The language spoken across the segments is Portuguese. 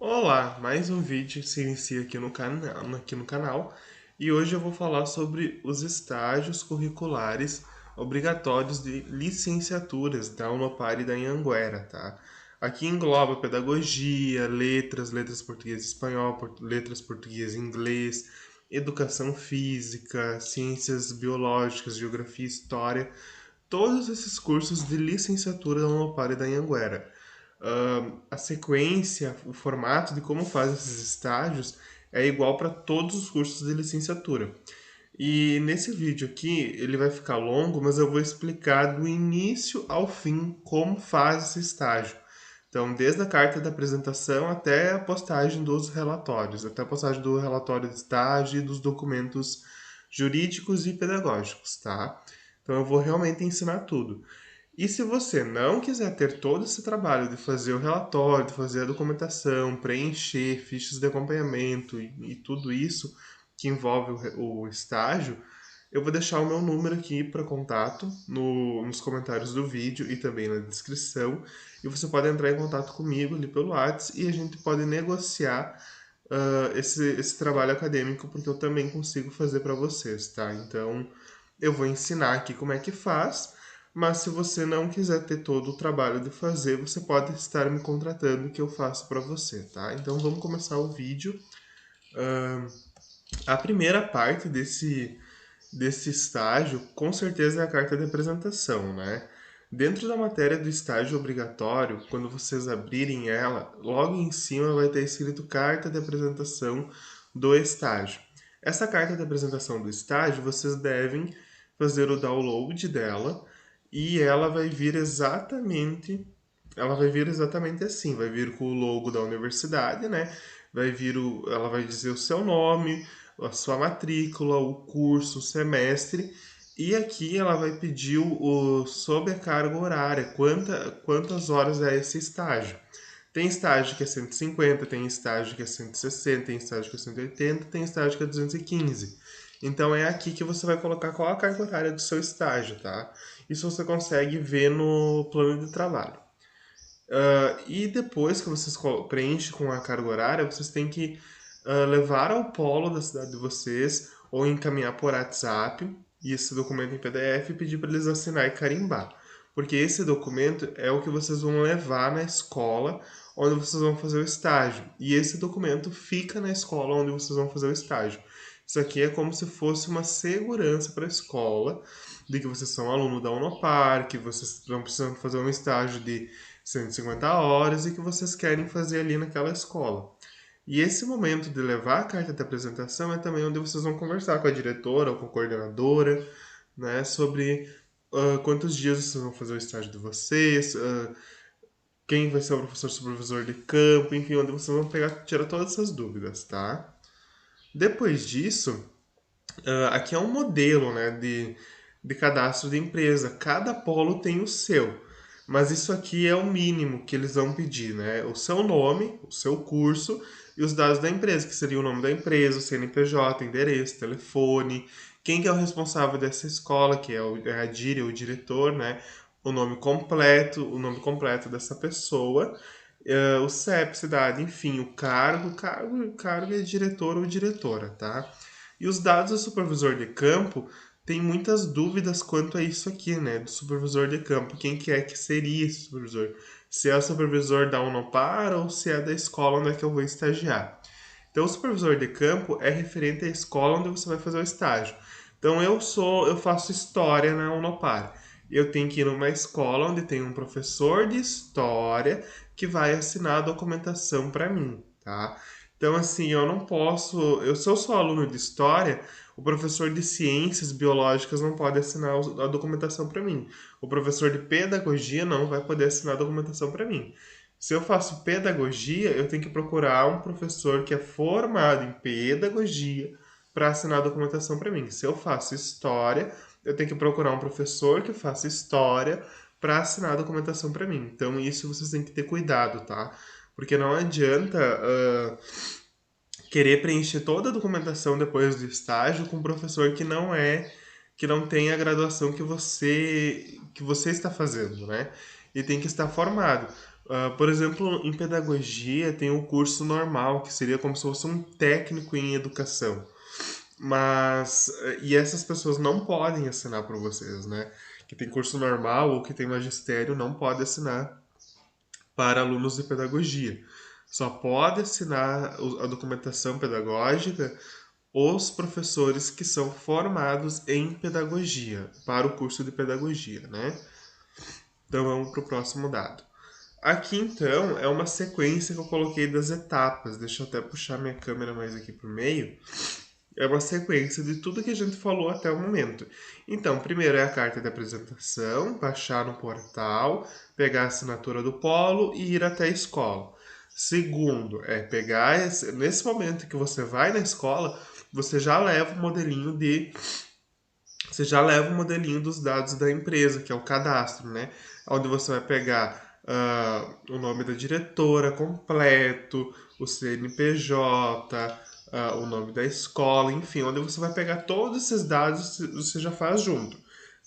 Olá, mais um vídeo se inicia aqui no canal e hoje eu vou falar sobre os estágios curriculares obrigatórios de licenciaturas da Unopar e da Anhanguera, tá? Aqui engloba pedagogia, letras português e espanhol, letras português e inglês, educação física, ciências biológicas, geografia e história, todos esses cursos de licenciatura da Unopar e da Anhanguera. A sequência, o formato de como faz esses estágios é igual para todos os cursos de licenciatura. E nesse vídeo aqui, ele vai ficar longo, mas eu vou explicar do início ao fim como faz esse estágio. Então, desde a carta da apresentação até a postagem dos relatórios, até a postagem do relatório de estágio e dos documentos jurídicos e pedagógicos, tá? Então, eu vou realmente ensinar tudo. E se você não quiser ter todo esse trabalho de fazer o relatório, de fazer a documentação, preencher fichas de acompanhamento e tudo isso que envolve o estágio, eu vou deixar o meu número aqui para contato nos comentários do vídeo e também na descrição. E você pode entrar em contato comigo ali pelo WhatsApp e a gente pode negociar esse trabalho acadêmico, porque eu também consigo fazer para vocês, tá? Então, eu vou ensinar aqui como é que faz, mas se você não quiser ter todo o trabalho de fazer, você pode estar me contratando que eu faço para você, tá? Então, vamos começar o vídeo. Ah, a primeira parte desse estágio, com certeza, é a carta de apresentação, né? Dentro da matéria do estágio obrigatório, quando vocês abrirem ela, logo em cima vai ter escrito carta de apresentação do estágio. Essa carta de apresentação do estágio, vocês devem fazer o download dela e ela vai vir exatamente assim, vai vir com o logo da universidade, né? Ela vai dizer o seu nome, a sua matrícula, o curso, o semestre, e aqui ela vai pedir sobre a carga horária, quantas horas é esse estágio. Tem estágio que é 150, tem estágio que é 160, tem estágio que é 180, tem estágio que é 215. Então é aqui que você vai colocar qual a carga horária do seu estágio, tá? Isso você consegue ver no plano de trabalho. E depois que vocês preenchem com a carga horária, vocês têm que levar ao polo da cidade de vocês ou encaminhar por WhatsApp esse documento em PDF e pedir para eles assinar e carimbar. Porque esse documento é o que vocês vão levar na escola onde vocês vão fazer o estágio. E esse documento fica na escola onde vocês vão fazer o estágio. Isso aqui é como se fosse uma segurança para a escola de que vocês são aluno da Unopar, que vocês estão precisando fazer um estágio de 150 horas e que vocês querem fazer ali naquela escola. E esse momento de levar a carta de apresentação é também onde vocês vão conversar com a diretora ou com a coordenadora, né, sobre quantos dias vocês vão fazer o estágio de vocês, quem vai ser o professor supervisor de campo, enfim, onde vocês vão tirar todas essas dúvidas, tá? Depois disso, aqui é um modelo, né, de cadastro de empresa. Cada polo tem o seu. Mas isso aqui é o mínimo que eles vão pedir, né? O seu nome, o seu curso e os dados da empresa, que seria o nome da empresa, o CNPJ, endereço, telefone, quem que é o responsável dessa escola, que é a DIRE, o diretor, né? O nome completo dessa pessoa, o CEP, cidade, enfim, o cargo é diretor ou diretora, tá? E os dados do supervisor de campo tem muitas dúvidas quanto a isso aqui, né? Do supervisor de campo. Quem que é que seria esse supervisor? Se é o supervisor da Unopar ou se é da escola onde é que eu vou estagiar. Então, o supervisor de campo é referente à escola onde você vai fazer o estágio. Então, eu faço história na Unopar. Eu tenho que ir numa escola onde tem um professor de história que vai assinar a documentação para mim, tá? Então, assim, eu não posso. Se eu sou aluno de história, o professor de ciências biológicas não pode assinar a documentação para mim. O professor de pedagogia não vai poder assinar a documentação para mim. Se eu faço pedagogia, eu tenho que procurar um professor que é formado em pedagogia para assinar a documentação para mim. Se eu faço história, eu tenho que procurar um professor que faça história para assinar a documentação para mim. Então, isso vocês têm que ter cuidado, tá? Porque não adianta querer preencher toda a documentação depois do estágio com um professor que não tem a graduação que você está fazendo, né? E tem que estar formado. Por exemplo, em pedagogia tem o curso normal, que seria como se fosse um técnico em educação. Mas, e essas pessoas não podem assinar para vocês, né? Que tem curso normal ou que tem magistério não pode assinar para alunos de pedagogia. Só pode assinar a documentação pedagógica os professores que são formados em pedagogia, para o curso de pedagogia, né? Então vamos para o próximo dado. Aqui então é uma sequência que eu coloquei das etapas. Deixa eu até puxar minha câmera mais aqui para o meio. É uma sequência de tudo que a gente falou até o momento. Então, primeiro é a carta de apresentação, baixar no portal, pegar a assinatura do polo e ir até a escola. Segundo, é pegar nesse momento que você vai na escola, você já leva o modelinho dos dados da empresa, que é o cadastro, né? Onde você vai pegar o nome da diretora completo, o CNPJ, o nome da escola, enfim, onde você vai pegar todos esses dados, você já faz junto.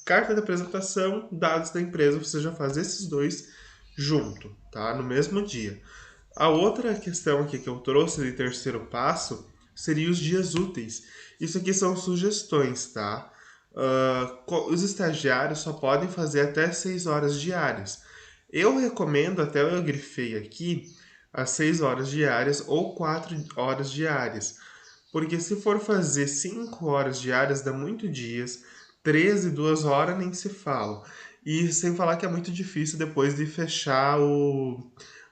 Carta de apresentação, dados da empresa, você já faz esses dois junto, tá? No mesmo dia. A outra questão aqui que eu trouxe de terceiro passo seria os dias úteis. Isso aqui são sugestões, tá? Os estagiários só podem fazer até 6 horas diárias. Eu recomendo, até eu grifei aqui, as 6 horas diárias ou 4 horas diárias. Porque se for fazer 5 horas diárias, dá muito dias. 13, 2 horas nem se fala. E sem falar que é muito difícil depois de fechar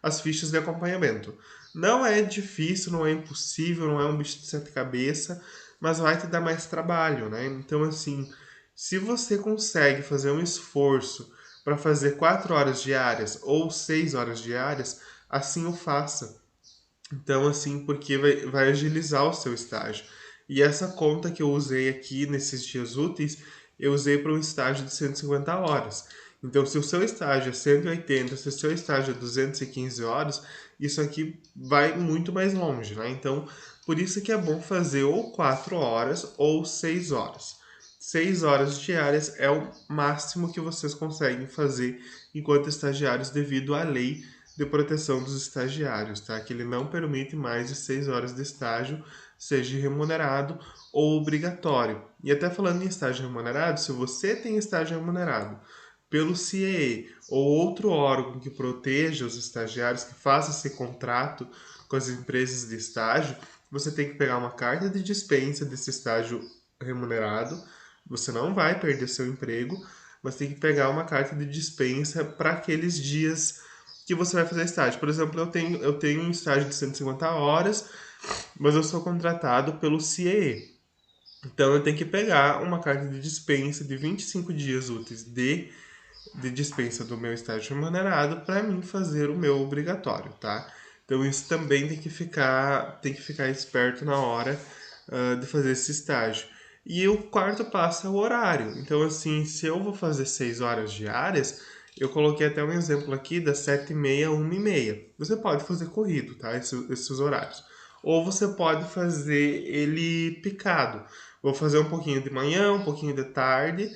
as fichas de acompanhamento. Não é difícil, não é impossível, não é um bicho de sete cabeças, mas vai te dar mais trabalho, né? Então, assim, se você consegue fazer um esforço para fazer 4 horas diárias ou 6 horas diárias, assim o faça. Então, assim, porque vai agilizar o seu estágio. E essa conta que eu usei aqui nesses dias úteis, eu usei para um estágio de 150 horas. Então, se o seu estágio é 180, se o seu estágio é 215 horas, isso aqui vai muito mais longe, né? Então, por isso que é bom fazer ou 4 horas ou 6 horas. 6 horas diárias é o máximo que vocês conseguem fazer enquanto estagiários devido à lei de proteção dos estagiários, tá? Que ele não permite mais de 6 horas de estágio, seja remunerado ou obrigatório. E até falando em estágio remunerado, se você tem estágio remunerado pelo CIE ou outro órgão que proteja os estagiários, que faça esse contrato com as empresas de estágio, você tem que pegar uma carta de dispensa desse estágio remunerado. Você não vai perder seu emprego, mas tem que pegar uma carta de dispensa para aqueles dias que você vai fazer estágio. Por exemplo, eu tenho um estágio de 150 horas, mas eu sou contratado pelo CIE. Então eu tenho que pegar uma carta de dispensa de 25 dias úteis de dispensa do meu estágio remunerado para mim fazer o meu obrigatório, tá? Então isso também tem que ficar esperto na hora de fazer esse estágio. E o quarto passo é o horário. Então, assim, se eu vou fazer 6 horas diárias, eu coloquei até um exemplo aqui das 7h30 a 1h30. Você pode fazer corrido, tá? Esses horários. Ou você pode fazer ele picado. Vou fazer um pouquinho de manhã, um pouquinho de tarde.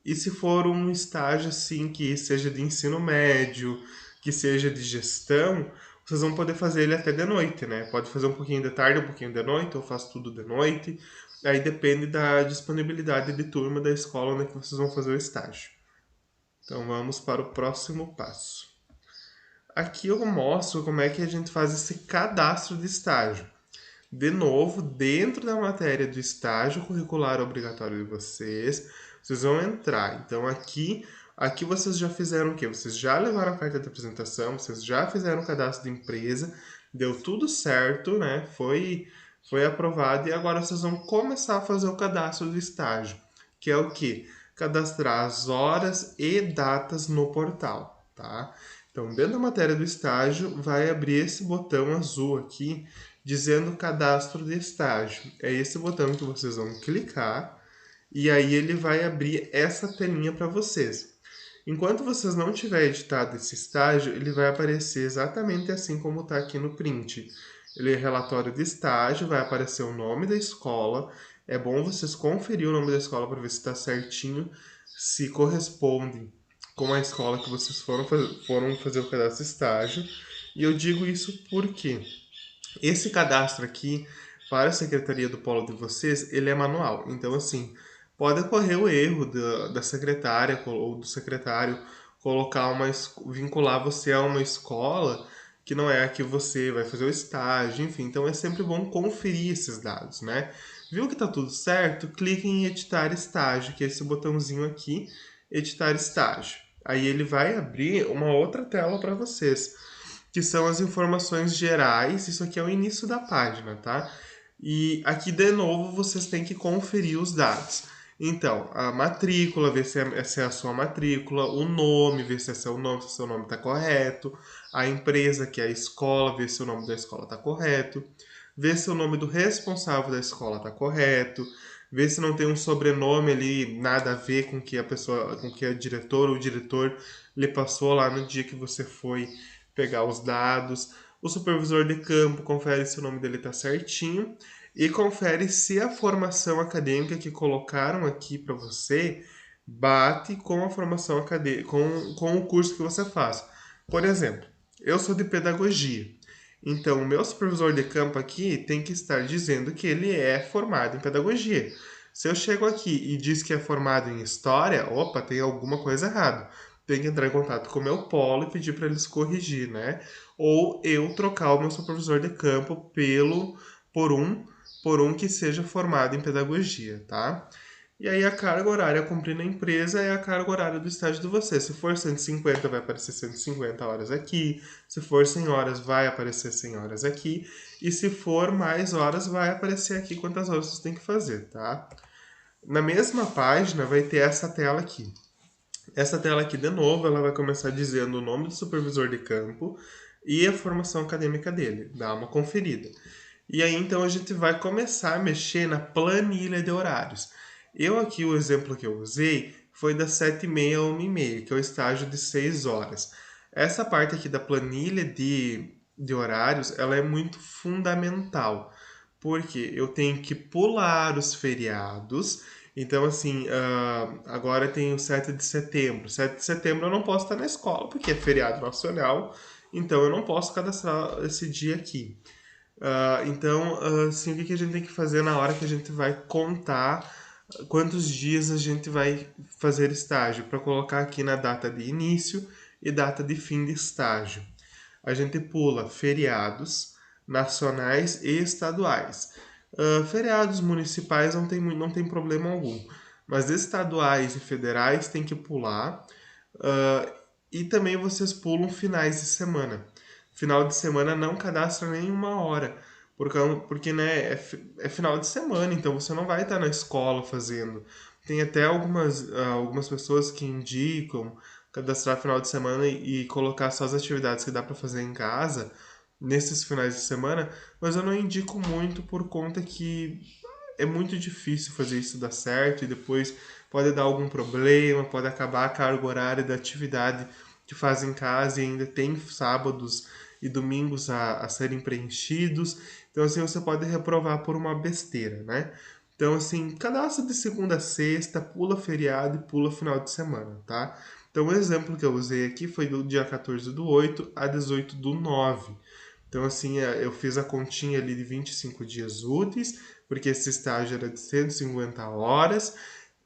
E se for um estágio assim que seja de ensino médio, que seja de gestão, vocês vão poder fazer ele até de noite, né? Pode fazer um pouquinho de tarde, um pouquinho de noite, ou faz tudo de noite. Aí depende da disponibilidade de turma da escola onde que vocês vão fazer o estágio. Então vamos para o próximo passo. Aqui eu mostro como é que a gente faz esse cadastro de estágio. De novo, dentro da matéria do estágio curricular obrigatório de vocês vão entrar. Então aqui vocês já fizeram o quê? Vocês já levaram a carta de apresentação, vocês já fizeram o cadastro de empresa, deu tudo certo, né? Foi aprovado e agora vocês vão começar a fazer o cadastro do estágio, que é o quê? Cadastrar as horas e datas no portal, tá? Então, dentro da matéria do estágio, vai abrir esse botão azul aqui, dizendo cadastro de estágio. É esse botão que vocês vão clicar e aí ele vai abrir essa telinha para vocês. Enquanto vocês não tiverem editado esse estágio, ele vai aparecer exatamente assim como está aqui no print. Ele é relatório de estágio, vai aparecer o nome da escola. É bom vocês conferir o nome da escola para ver se está certinho, se corresponde com a escola que vocês foram fazer o cadastro estágio. E eu digo isso porque esse cadastro aqui, para a secretaria do polo de vocês, ele é manual. Então, assim, pode ocorrer o erro da secretária ou do secretário colocar vincular você a uma escola que não é a que você vai fazer o estágio, enfim. Então, é sempre bom conferir esses dados, né? Viu que tá tudo certo? Clique em editar estágio, que é esse botãozinho aqui, editar estágio. Aí ele vai abrir uma outra tela para vocês, que são as informações gerais. Isso aqui é o início da página, tá? E aqui de novo vocês têm que conferir os dados. Então, a matrícula, ver se é a sua matrícula, o nome, ver se é seu nome, se o seu nome está correto, a empresa, que é a escola, ver se o nome da escola está correto, ver se o nome do responsável da escola está correto, ver se não tem um sobrenome ali nada a ver com que a pessoa, com que a diretora ou o diretor lhe passou lá no dia que você foi pegar os dados. O supervisor de campo confere se o nome dele está certinho e confere se a formação acadêmica que colocaram aqui para você bate com a formação acadêmica, com o curso que você faz. Por exemplo, eu sou de pedagogia. Então, o meu supervisor de campo aqui tem que estar dizendo que ele é formado em pedagogia. Se eu chego aqui e diz que é formado em história, opa, tem alguma coisa errada. Tem que entrar em contato com o meu polo e pedir para eles corrigir, né? Ou eu trocar o meu supervisor de campo por um por um que seja formado em pedagogia, tá? E aí a carga horária a cumprir na empresa é a carga horária do estágio de você. Se for 150, vai aparecer 150 horas aqui. Se for 100 horas, vai aparecer 100 horas aqui. E se for mais horas, vai aparecer aqui quantas horas você tem que fazer, tá? Na mesma página vai ter essa tela aqui. Essa tela aqui, de novo, ela vai começar dizendo o nome do supervisor de campo e a formação acadêmica dele. Dá uma conferida. E aí, então, a gente vai começar a mexer na planilha de horários. Eu aqui, o exemplo que eu usei foi das 7h30 a 1h30, que é o estágio de 6 horas. Essa parte aqui da planilha de horários, ela é muito fundamental, porque eu tenho que pular os feriados. Então, assim, agora tem o 7 de setembro. 7 de setembro eu não posso estar na escola, porque é feriado nacional, então eu não posso cadastrar esse dia aqui. Então, assim, o que a gente tem que fazer na hora que a gente vai contar quantos dias a gente vai fazer estágio, para colocar aqui na data de início e data de fim de estágio. A gente pula feriados nacionais e estaduais. Feriados municipais não tem problema algum, mas estaduais e federais tem que pular. E também vocês pulam finais de semana. Final de semana não cadastra nenhuma hora, porque né, é final de semana, então você não vai estar na escola fazendo. Tem até algumas pessoas que indicam cadastrar final de semana e colocar só as atividades que dá para fazer em casa nesses finais de semana, mas eu não indico muito por conta que é muito difícil fazer isso dar certo e depois pode dar algum problema, pode acabar a carga horária da atividade que faz em casa e ainda tem sábados e domingos a serem preenchidos. Então, assim, você pode reprovar por uma besteira, né? Então, assim, cadastra de segunda a sexta, pula feriado e pula final de semana, tá? Então, o exemplo que eu usei aqui foi do dia 14/8 a 18/9. Então, assim, eu fiz a continha ali de 25 dias úteis, porque esse estágio era de 150 horas,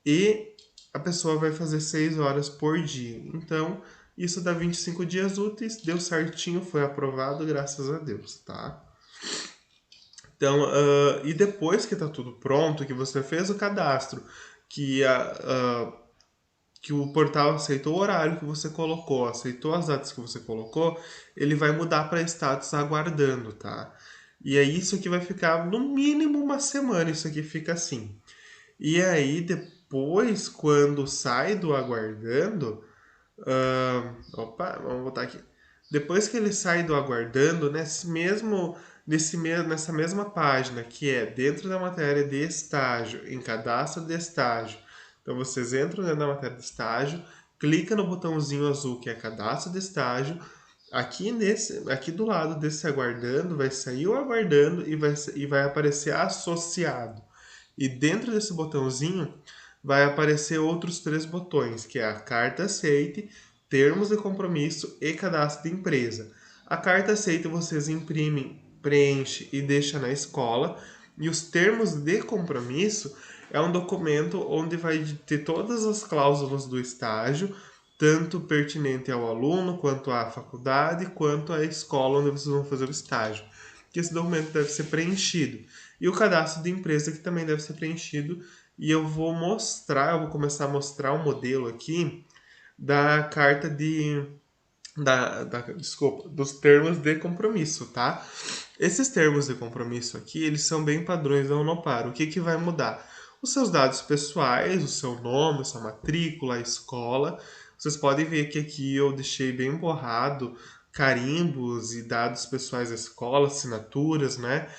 e a pessoa vai fazer 6 horas por dia. Então, isso dá 25 dias úteis, deu certinho, foi aprovado, graças a Deus, tá? Então, e depois que tá tudo pronto, que você fez o cadastro, que que o portal aceitou o horário que você colocou, aceitou as datas que você colocou, ele vai mudar para status aguardando, tá? E aí isso aqui vai ficar no mínimo uma semana, isso aqui fica assim. E aí depois, quando sai do aguardando, opa, vamos voltar aqui. Depois que ele sai do aguardando, nessa mesma página, que é dentro da matéria de estágio, em cadastro de estágio. Então vocês entram dentro da matéria de estágio, clica no botãozinho azul que é cadastro de estágio. Aqui do lado desse aguardando, vai sair o aguardando e vai aparecer associado. E dentro desse botãozinho vai aparecer outros 3 botões, que é a carta aceite, termos de compromisso e cadastro de empresa. A carta aceite vocês imprimem, preenche e deixa na escola, e os termos de compromisso é um documento onde vai ter todas as cláusulas do estágio, tanto pertinente ao aluno, quanto à faculdade, quanto à escola onde vocês vão fazer o estágio. Que esse documento deve ser preenchido. E o cadastro de empresa que também deve ser preenchido. E eu vou começar a mostrar o modelo aqui da carta desculpa, dos termos de compromisso, tá? Esses termos de compromisso aqui, eles são bem padrões da Unopar. O que que vai mudar? Os seus dados pessoais, o seu nome, a sua matrícula, a escola. Vocês podem ver que aqui eu deixei bem borrado carimbos e dados pessoais da escola, assinaturas, né?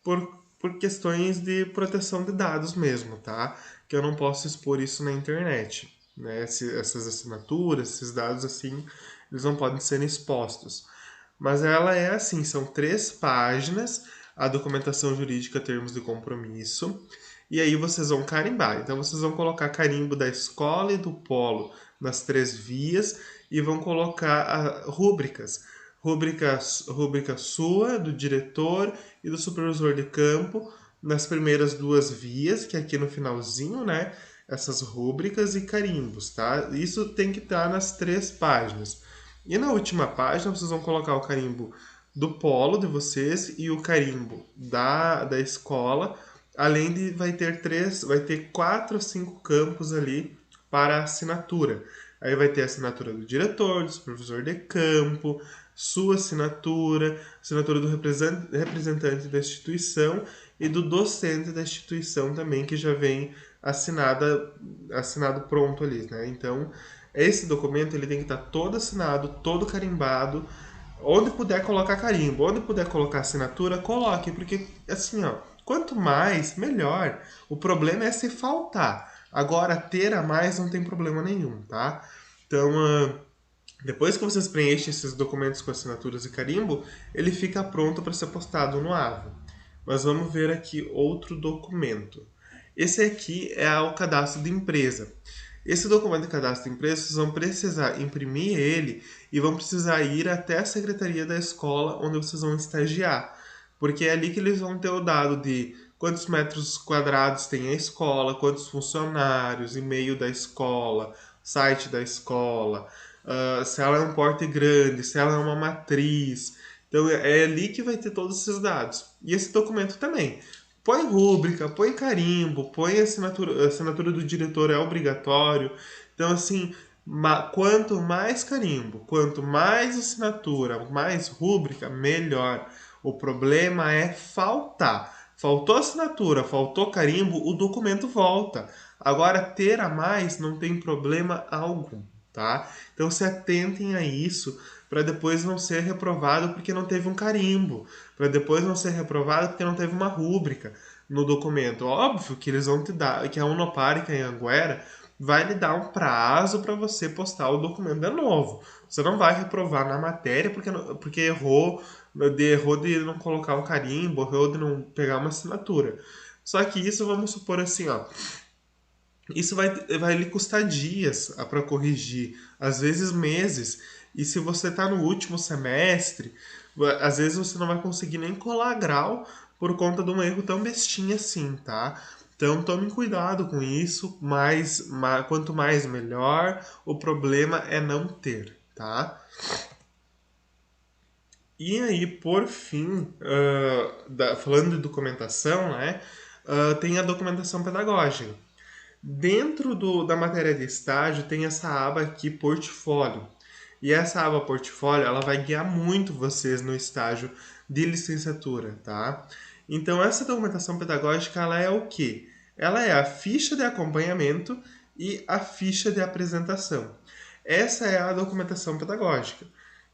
Por questões de proteção de dados mesmo, tá? Que eu não posso expor isso na internet, né? Essas assinaturas, esses dados assim, eles não podem ser expostos. Mas ela é assim, são 3 páginas, a documentação jurídica, termos de compromisso, e aí vocês vão carimbar. Então vocês vão colocar carimbo da escola e do polo nas 3 vias e vão colocar rúbricas. Rúbrica sua, do diretor e do supervisor de campo nas primeiras 2 vias, que é aqui no finalzinho, né? Essas rúbricas e carimbos, tá? Isso tem que estar nas 3 páginas. E na última página vocês vão colocar o carimbo do polo de vocês e o carimbo da escola, além de vai ter 4 ou 5 campos ali para assinatura. Aí vai ter a assinatura do diretor, do supervisor de campo, sua assinatura, assinatura do representante da instituição e do docente da instituição também, que já vem assinado pronto ali, né? Então, esse documento ele tem que estar todo assinado, todo carimbado. Onde puder colocar carimbo, onde puder colocar assinatura, coloque, porque assim, ó, quanto mais, melhor. O problema é se faltar. Agora, ter a mais não tem problema nenhum, tá? Então, depois que vocês preenchem esses documentos com assinaturas e carimbo, ele fica pronto para ser postado no AVA. Mas vamos ver aqui outro documento. Esse aqui é o cadastro de empresa. Esse documento de cadastro de empresa, vocês vão precisar imprimir ele e vão precisar ir até a secretaria da escola onde vocês vão estagiar. Porque é ali que eles vão ter o dado de quantos metros quadrados tem a escola, quantos funcionários, e-mail da escola, site da escola, se ela é um porte grande, se ela é uma matriz. Então é ali que vai ter todos esses dados. E esse documento também. Põe rúbrica, põe carimbo, põe assinatura do diretor é obrigatório. Então, assim, quanto mais carimbo, quanto mais assinatura, mais rúbrica, melhor. O problema é faltar. Faltou assinatura, faltou carimbo, o documento volta. Agora, ter a mais não tem problema algum, tá? Então, se atentem a isso para depois não ser reprovado porque não teve um carimbo, para depois não ser reprovado porque não teve uma rúbrica no documento. Óbvio que eles vão te dar, que a Unopar e que a Anhanguera vai lhe dar um prazo para você postar o documento de novo. Você não vai reprovar na matéria porque errou de não colocar um carimbo, errou de não pegar uma assinatura. Só que isso, vamos supor assim, ó, isso vai lhe custar dias para corrigir, às vezes meses. E se você está no último semestre, às vezes você não vai conseguir nem colar grau por conta de um erro tão bestinha assim, tá? Então tome cuidado com isso, quanto mais melhor, o problema é não ter, tá? E aí, por fim, falando de documentação, né, tem a documentação pedagógica. Dentro da matéria de estágio tem essa aba aqui, portfólio. E essa aba portfólio, ela vai guiar muito vocês no estágio de licenciatura, tá? Então, essa documentação pedagógica, ela é o quê? Ela é a ficha de acompanhamento e a ficha de apresentação. Essa é a documentação pedagógica.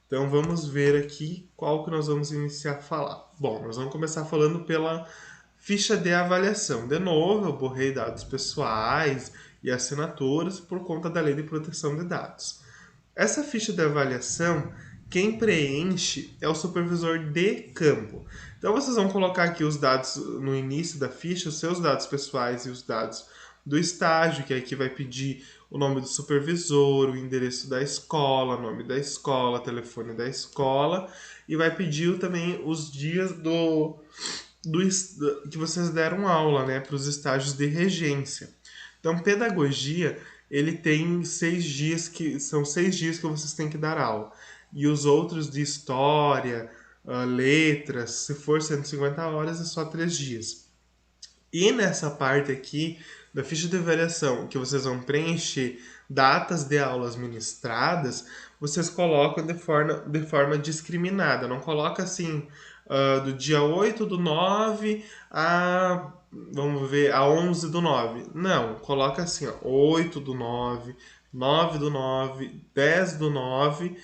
Então, vamos ver aqui qual que nós vamos iniciar a falar. Bom, nós vamos começar falando pela ficha de avaliação. De novo, eu borrei dados pessoais e assinaturas por conta da Lei de Proteção de Dados. Essa ficha de avaliação, quem preenche é o supervisor de campo. Então, vocês vão colocar aqui os dados no início da ficha, os seus dados pessoais e os dados do estágio, que aqui vai pedir o nome do supervisor, o endereço da escola, nome da escola, telefone da escola, e vai pedir também os dias que vocês deram aula, né, para os estágios de regência. Então, pedagogia, ele tem 6 dias que são 6 dias que vocês têm que dar aula. E os outros de história, letras, se for 150 horas, é só 3 dias. E nessa parte aqui da ficha de avaliação, que vocês vão preencher datas de aulas ministradas, vocês colocam de forma discriminada. Não coloca assim, do dia 8/9 a, vamos ver, a 11/9. Não, coloca assim, ó, 8/9, 9/9, 10/9,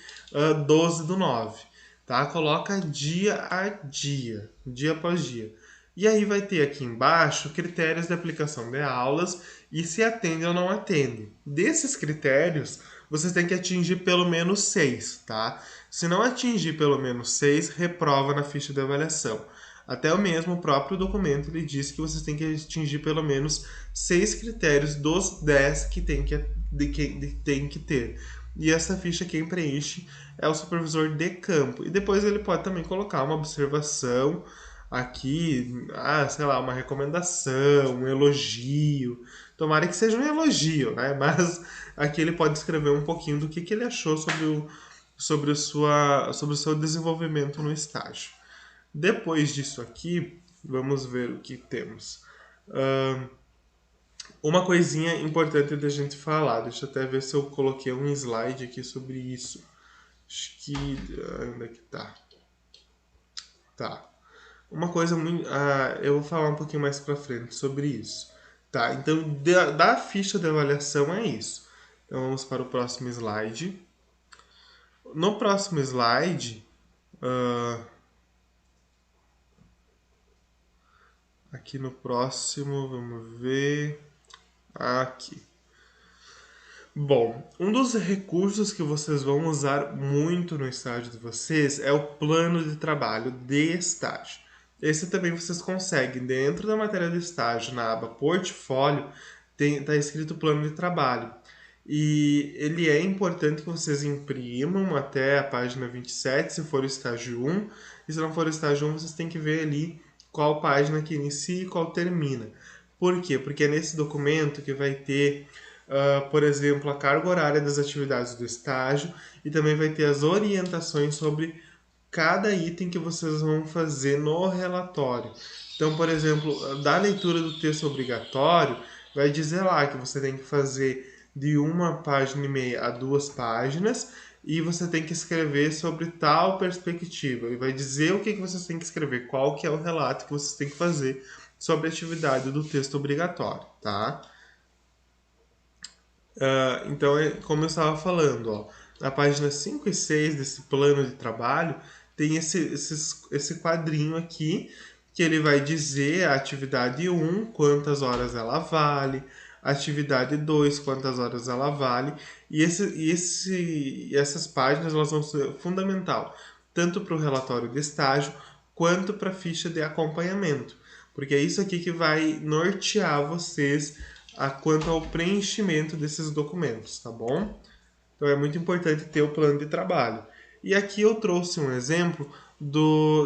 12/9. Tá? Coloca dia a dia após dia. E aí vai ter aqui embaixo critérios de aplicação de aulas e se atende ou não atende. Desses critérios, vocês têm que atingir pelo menos 6, tá? Se não atingir pelo menos 6, reprova na ficha de avaliação. Até o mesmo próprio documento ele diz que vocês têm que atingir pelo menos 6 critérios dos 10 que tem que ter. E essa ficha quem preenche é o supervisor de campo. E depois ele pode também colocar uma observação aqui, sei lá, uma recomendação, um elogio. Tomara que seja um elogio, né? Mas aqui ele pode escrever um pouquinho do que ele achou sobre o seu desenvolvimento no estágio. Depois disso aqui, vamos ver o que temos. Uma coisinha importante da gente falar, deixa eu até ver se eu coloquei um slide aqui sobre isso. Acho que... onde é que tá? Tá. Uma coisa muito... eu vou falar um pouquinho mais pra frente sobre isso. Tá, então da ficha de avaliação é isso. Então vamos para o próximo slide. No próximo slide, aqui no próximo, vamos ver... Aqui. Bom, um dos recursos que vocês vão usar muito no estágio de vocês é o plano de trabalho de estágio. Esse também vocês conseguem. Dentro da matéria de estágio, na aba portfólio, está escrito plano de trabalho. E ele é importante que vocês imprimam até a página 27, se for o estágio 1. E se não for o estágio 1, vocês têm que ver ali qual página que inicia e qual termina. Por quê? Porque é nesse documento que vai ter, por exemplo, a carga horária das atividades do estágio e também vai ter as orientações sobre cada item que vocês vão fazer no relatório. Então, por exemplo, da leitura do texto obrigatório, vai dizer lá que você tem que fazer de 1,5 página a 2 páginas e você tem que escrever sobre tal perspectiva. E vai dizer o que vocês têm que escrever, qual que é o relato que vocês têm que fazer sobre a atividade do texto obrigatório, tá? Então, como eu estava falando, ó, na página 5 e 6 desse plano de trabalho, tem esse quadrinho aqui, que ele vai dizer a atividade 1, quantas horas ela vale, a atividade 2, quantas horas ela vale, e essas páginas elas vão ser fundamental, tanto para o relatório de estágio, quanto para a ficha de acompanhamento, porque é isso aqui que vai nortear vocês quanto ao preenchimento desses documentos, tá bom? Então é muito importante ter o plano de trabalho. E aqui eu trouxe um exemplo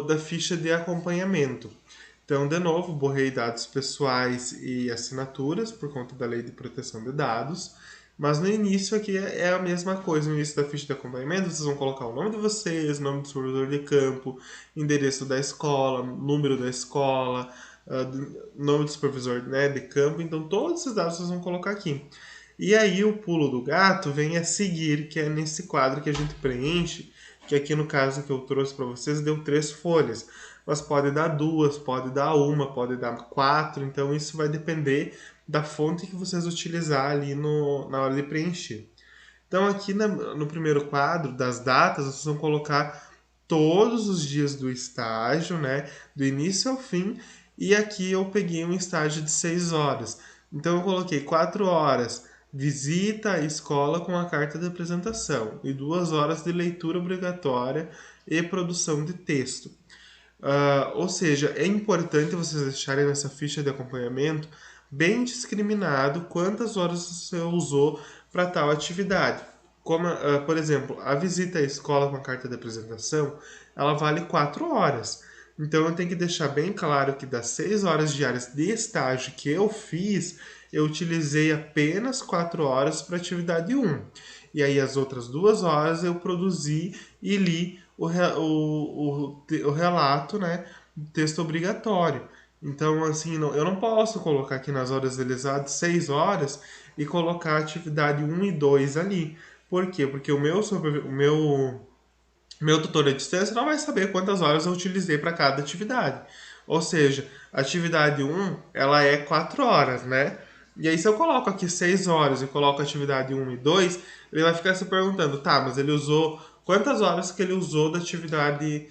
da ficha de acompanhamento. Então, de novo, borrei dados pessoais e assinaturas por conta da lei de proteção de dados. Mas no início aqui é a mesma coisa. No início da ficha de acompanhamento, vocês vão colocar o nome de vocês, nome do supervisor de campo, endereço da escola, número da escola, nome do supervisor, né, de campo. Então, todos esses dados vocês vão colocar aqui. E aí o pulo do gato vem a seguir, que é nesse quadro que a gente preenche, que aqui no caso que eu trouxe para vocês deu 3 folhas, mas pode dar 2, pode dar 1, pode dar 4, então isso vai depender da fonte que vocês utilizar ali na hora de preencher. Então aqui no primeiro quadro das datas, vocês vão colocar todos os dias do estágio, né, do início ao fim, e aqui eu peguei um estágio de 6 horas. Então eu coloquei 4 horas visita à escola com a carta de apresentação e 2 horas de leitura obrigatória e produção de texto. Ou seja, é importante vocês deixarem nessa ficha de acompanhamento bem discriminado quantas horas você usou para tal atividade. Como, por exemplo, a visita à escola com a carta de apresentação, ela vale 4 horas. Então eu tenho que deixar bem claro que das 6 horas diárias de estágio que eu fiz, eu utilizei apenas 4 horas para atividade 1. E aí as outras 2 horas eu produzi e li o relato, né, texto obrigatório. Então, assim, eu não posso colocar aqui nas horas realizadas 6 horas e colocar a atividade 1 e 2 ali. Por quê? Porque o meu tutor à distância não vai saber quantas horas eu utilizei para cada atividade. Ou seja, a atividade 1, ela é 4 horas, né? E aí se eu coloco aqui 6 horas e coloco a atividade 1 e 2, ele vai ficar se perguntando, tá, mas ele usou quantas horas que ele usou da atividade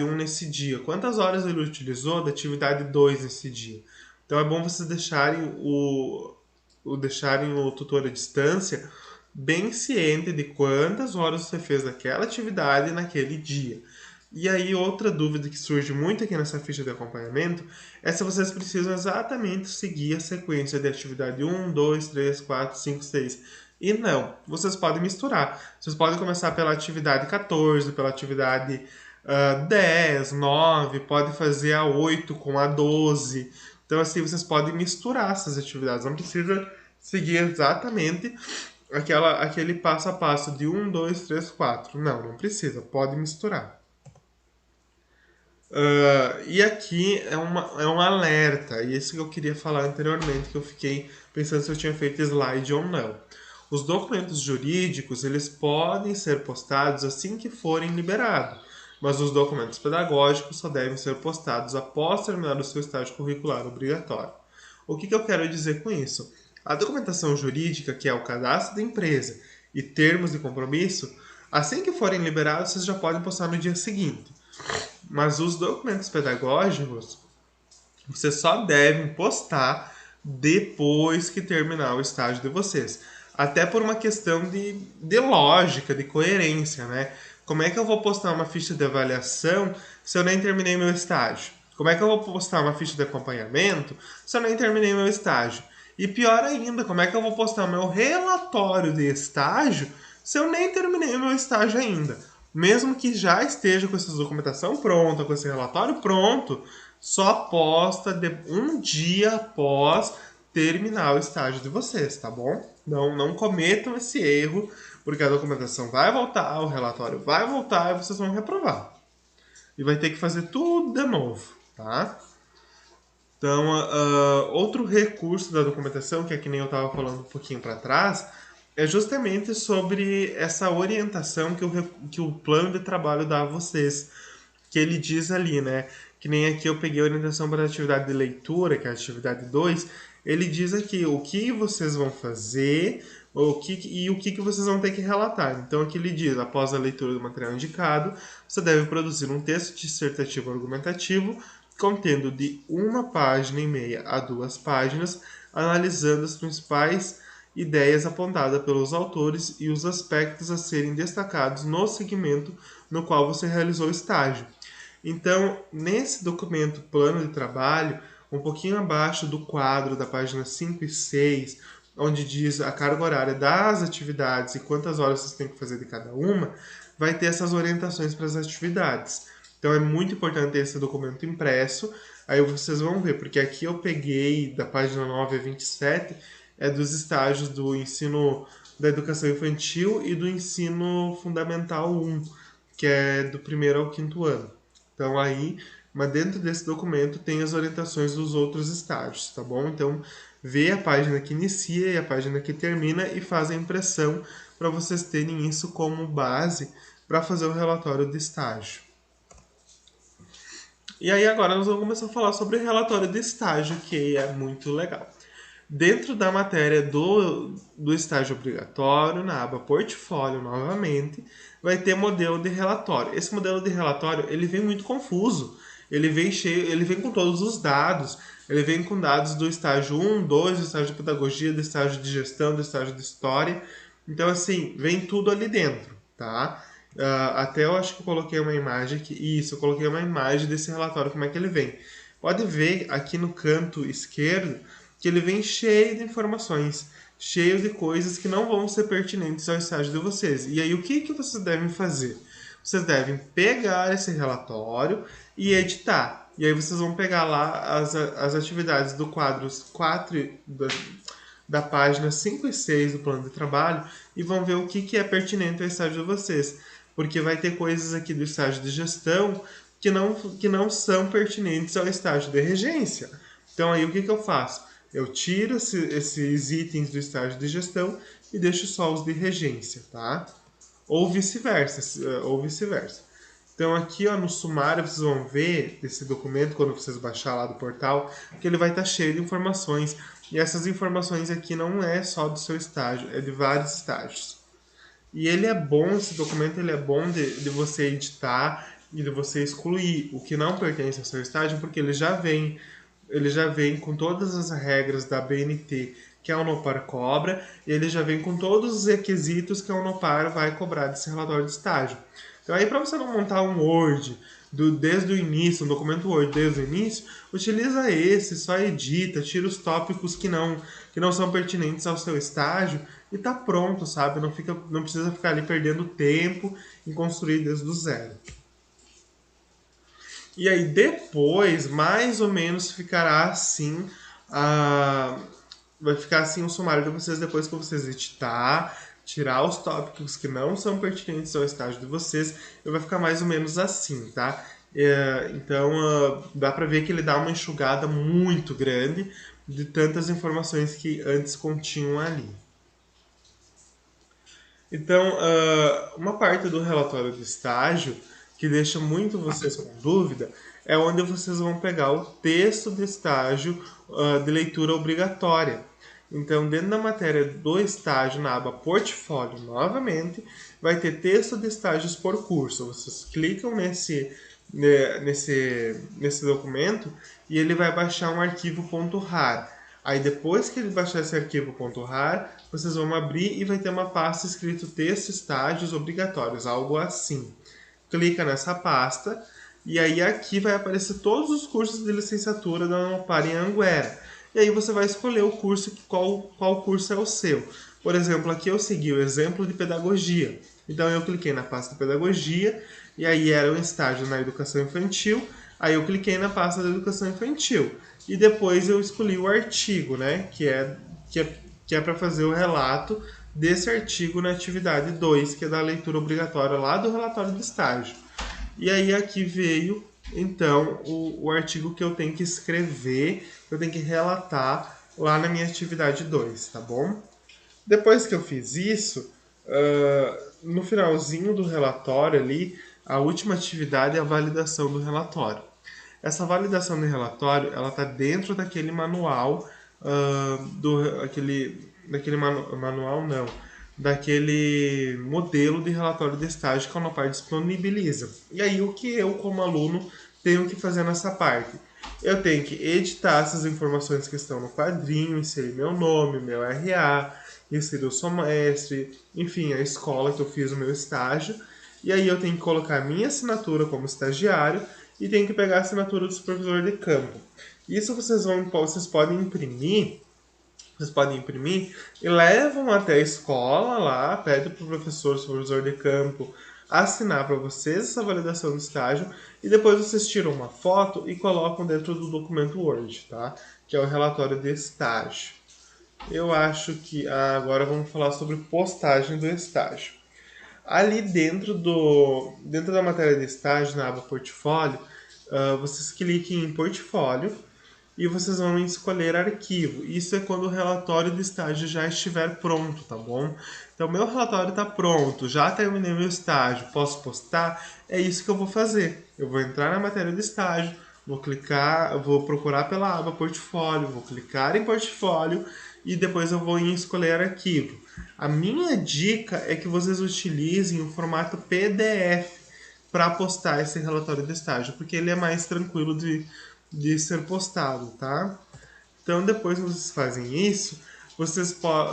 1 nesse dia? Quantas horas ele utilizou da atividade 2 nesse dia? Então é bom vocês deixarem o tutor à distância bem ciente de quantas horas você fez daquela atividade naquele dia. E aí, outra dúvida que surge muito aqui nessa ficha de acompanhamento é se vocês precisam exatamente seguir a sequência de atividade 1, 2, 3, 4, 5, 6. E não, vocês podem misturar. Vocês podem começar pela atividade 14, pela atividade 10, 9, pode fazer a 8 com a 12. Então, assim, vocês podem misturar essas atividades. Não precisa seguir exatamente aquele passo a passo de 1, 2, 3, 4. Não precisa, pode misturar. E aqui é um alerta, e isso que eu queria falar anteriormente, que eu fiquei pensando se eu tinha feito slide ou não. Os documentos jurídicos, eles podem ser postados assim que forem liberados, mas os documentos pedagógicos só devem ser postados após terminar o seu estágio curricular obrigatório. O que eu quero dizer com isso? A documentação jurídica, que é o cadastro da empresa e termos de compromisso, assim que forem liberados, vocês já podem postar no dia seguinte. Mas os documentos pedagógicos, vocês só devem postar depois que terminar o estágio de vocês. Até por uma questão de lógica, de coerência, né? Como é que eu vou postar uma ficha de avaliação se eu nem terminei meu estágio? Como é que eu vou postar uma ficha de acompanhamento se eu nem terminei meu estágio? E pior ainda, como é que eu vou postar meu relatório de estágio se eu nem terminei meu estágio ainda? Mesmo que já esteja com essa documentação pronta, com esse relatório pronto, só posta um dia após terminar o estágio de vocês, tá bom? Não cometam esse erro, porque a documentação vai voltar, o relatório vai voltar e vocês vão reprovar. E vai ter que fazer tudo de novo, tá? Então, outro recurso da documentação, que é que nem eu estava falando um pouquinho para trás, é justamente sobre essa orientação que o plano de trabalho dá a vocês. Que ele diz ali, né? Que nem aqui eu peguei a orientação para a atividade de leitura, que é a atividade 2. Ele diz aqui o que vocês vão fazer e o que vocês vão ter que relatar. Então aqui ele diz, após a leitura do material indicado, você deve produzir um texto dissertativo argumentativo contendo de 1,5 página a 2 páginas, analisando as principais ideias apontadas pelos autores e os aspectos a serem destacados no segmento no qual você realizou o estágio. Então, nesse documento plano de trabalho, um pouquinho abaixo do quadro da página 5 e 6, onde diz a carga horária das atividades e quantas horas vocês têm que fazer de cada uma, vai ter essas orientações para as atividades. Então é muito importante ter esse documento impresso. Aí vocês vão ver, porque aqui eu peguei da página 9 a 27, é dos estágios do ensino da educação infantil e do ensino fundamental 1, que é do primeiro ao quinto ano. Então aí, mas dentro desse documento tem as orientações dos outros estágios, tá bom? Então vê a página que inicia e a página que termina e faz a impressão para vocês terem isso como base para fazer o relatório de estágio. E aí agora nós vamos começar a falar sobre o relatório de estágio, que é muito legal. Dentro da matéria do estágio obrigatório, na aba portfólio novamente, vai ter modelo de relatório. Esse modelo de relatório, ele vem muito confuso. Ele vem com todos os dados. Ele vem com dados do estágio 1, 2, do estágio de pedagogia, do estágio de gestão, do estágio de história. Então, assim, vem tudo ali dentro, tá? Até eu acho que eu coloquei uma imagem aqui. Isso, eu coloquei uma imagem desse relatório, como é que ele vem. Pode ver aqui no canto esquerdo, que ele vem cheio de informações, cheio de coisas que não vão ser pertinentes ao estágio de vocês. E aí, o que, que vocês devem fazer? Vocês devem pegar esse relatório e editar. E aí vocês vão pegar lá as atividades do quadro 4 da página 5 e 6 do plano de trabalho e vão ver o que, que é pertinente ao estágio de vocês. Porque vai ter coisas aqui do estágio de gestão que não são pertinentes ao estágio de regência. Então aí o que, que eu faço? Eu tiro esses itens do estágio de gestão e deixo só os de regência, tá? Ou vice-versa, ou vice-versa. Então aqui ó, no sumário vocês vão ver desse documento, quando vocês baixar lá do portal, que ele vai estar cheio de informações. E essas informações aqui não é só do seu estágio, é de vários estágios. E ele é bom, esse documento ele é bom de você editar e de você excluir o que não pertence ao seu estágio, porque ele já vem com todas as regras da BNT que a Unopar cobra, e ele já vem com todos os requisitos que a Unopar vai cobrar desse relatório de estágio. Então aí para você não montar um Word desde o início, um documento Word desde o início, utiliza esse, só edita, tira os tópicos que não são pertinentes ao seu estágio e tá pronto, sabe? Não precisa ficar ali perdendo tempo em construir desde o zero. E aí depois, mais ou menos, ficará assim, vai ficar assim o sumário de vocês depois que vocês editar, tirar os tópicos que não são pertinentes ao estágio de vocês, e vai ficar mais ou menos assim, tá? Então, dá pra ver que ele dá uma enxugada muito grande de tantas informações que antes continham ali. Então, uma parte do relatório de estágio que deixa muito vocês com dúvida é onde vocês vão pegar o texto de estágio de leitura obrigatória. Então, dentro da matéria do estágio, na aba Portfólio, novamente, vai ter texto de estágios por curso. Vocês clicam nesse documento e ele vai baixar um arquivo .rar. Aí depois que ele baixar esse arquivo .rar, vocês vão abrir e vai ter uma pasta escrito texto estágios obrigatórios, algo assim. Clica nessa pasta e aí aqui vai aparecer todos os cursos de licenciatura da Unopar em Anguera. E aí você vai escolher o curso, qual curso é o seu. Por exemplo, aqui eu segui o exemplo de pedagogia. Então eu cliquei na pasta pedagogia e aí era um estágio na educação infantil. Aí eu cliquei na pasta da educação infantil e depois eu escolhi o artigo, né, que é para fazer o relato desse artigo na atividade 2, que é da leitura obrigatória lá do relatório de estágio. E aí aqui veio, então, o artigo que eu tenho que escrever, que eu tenho que relatar lá na minha atividade 2, tá bom? Depois que eu fiz isso, no finalzinho do relatório ali, a última atividade é a validação do relatório. Essa validação do relatório, ela está dentro daquele manual, manual não, daquele modelo de relatório de estágio que a Unopar disponibiliza. E aí o que eu, como aluno, tenho que fazer nessa parte? Eu tenho que editar essas informações que estão no quadrinho, inserir meu nome, meu RA, inserir o semestre, enfim, a escola que eu fiz o meu estágio. E aí eu tenho que colocar a minha assinatura como estagiário e tenho que pegar a assinatura do supervisor de campo. Isso vocês podem imprimir e levam até a escola lá, pedem para o professor, supervisor de campo, assinar para vocês essa validação do estágio e depois vocês tiram uma foto e colocam dentro do documento Word, tá? Que é o relatório de estágio. Eu acho que agora vamos falar sobre postagem do estágio. Ali dentro da matéria de estágio, na aba Portfólio, vocês cliquem em Portfólio e vocês vão escolher arquivo. Isso é quando o relatório de estágio já estiver pronto, tá bom? Então, meu relatório está pronto, já terminei meu estágio, posso postar? É isso que eu vou fazer. Eu vou entrar na matéria de estágio, vou procurar pela aba Portfólio, vou clicar em Portfólio e depois eu vou em escolher arquivo. A minha dica é que vocês utilizem o formato PDF para postar esse relatório de estágio, porque ele é mais tranquilo de ser postado, tá? Então, depois que vocês fazem isso,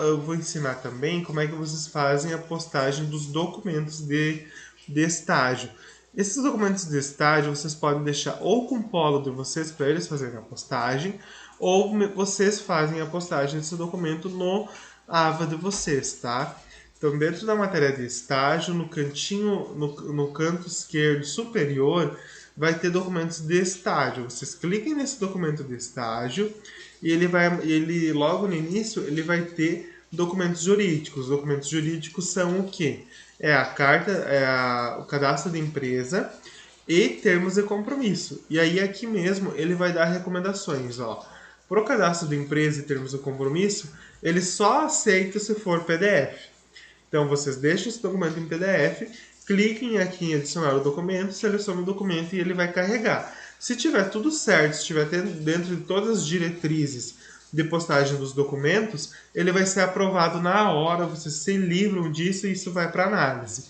eu vou ensinar também como é que vocês fazem a postagem dos documentos de estágio. Esses documentos de estágio vocês podem deixar ou com o polo de vocês para eles fazerem a postagem, ou vocês fazem a postagem desse documento no AVA de vocês, tá? Então, dentro da matéria de estágio, no cantinho, no canto esquerdo superior, vai ter documentos de estágio. Vocês cliquem nesse documento de estágio e ele logo no início, ele vai ter documentos jurídicos. Os documentos jurídicos são o quê? É a carta, o cadastro de empresa e termos de compromisso. E aí aqui mesmo ele vai dar recomendações, ó. Para o cadastro de empresa e termos de compromisso, ele só aceita se for PDF. Então vocês deixam esse documento em PDF, cliquem aqui em adicionar o documento, selecionem o documento e ele vai carregar. Se tiver tudo certo, se estiver dentro de todas as diretrizes de postagem dos documentos, ele vai ser aprovado na hora, vocês se livram disso e isso vai para análise.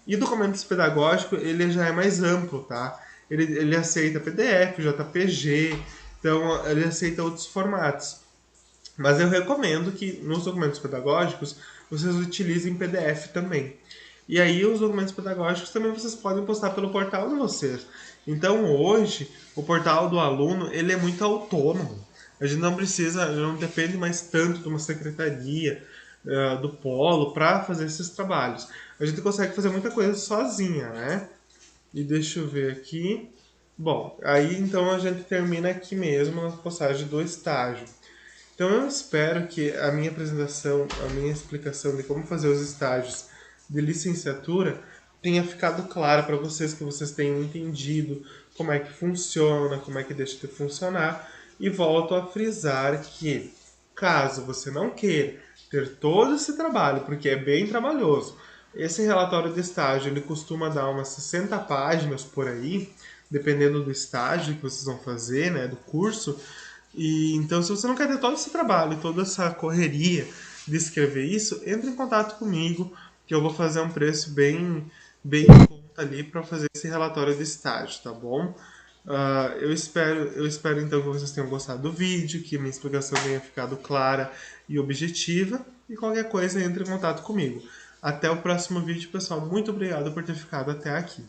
E documentos pedagógicos, ele já é mais amplo, tá? Ele aceita PDF, JPG, então ele aceita outros formatos. Mas eu recomendo que nos documentos pedagógicos vocês utilizem PDF também. E aí os documentos pedagógicos também vocês podem postar pelo portal de vocês. Então hoje o portal do aluno ele é muito autônomo. A gente não precisa, não depende mais tanto de uma secretaria, do polo para fazer esses trabalhos. A gente consegue fazer muita coisa sozinha, né? E deixa eu ver aqui. Bom, aí então a gente termina aqui mesmo na postagem do estágio. Então eu espero que a minha apresentação, a minha explicação de como fazer os estágios de licenciatura tenha ficado clara para vocês, que vocês tenham entendido como é que funciona, como é que deixa de funcionar. E volto a frisar que, caso você não queira ter todo esse trabalho, porque é bem trabalhoso, esse relatório de estágio ele costuma dar umas 60 páginas por aí, dependendo do estágio que vocês vão fazer, né, do curso. E então, se você não quer ter todo esse trabalho, toda essa correria de escrever isso, entre em contato comigo, que eu vou fazer um preço bem em conta ali para fazer esse relatório de estágio, tá bom? Eu espero então que vocês tenham gostado do vídeo, que minha explicação tenha ficado clara e objetiva. E qualquer coisa, entre em contato comigo. Até o próximo vídeo, pessoal. Muito obrigado por ter ficado até aqui.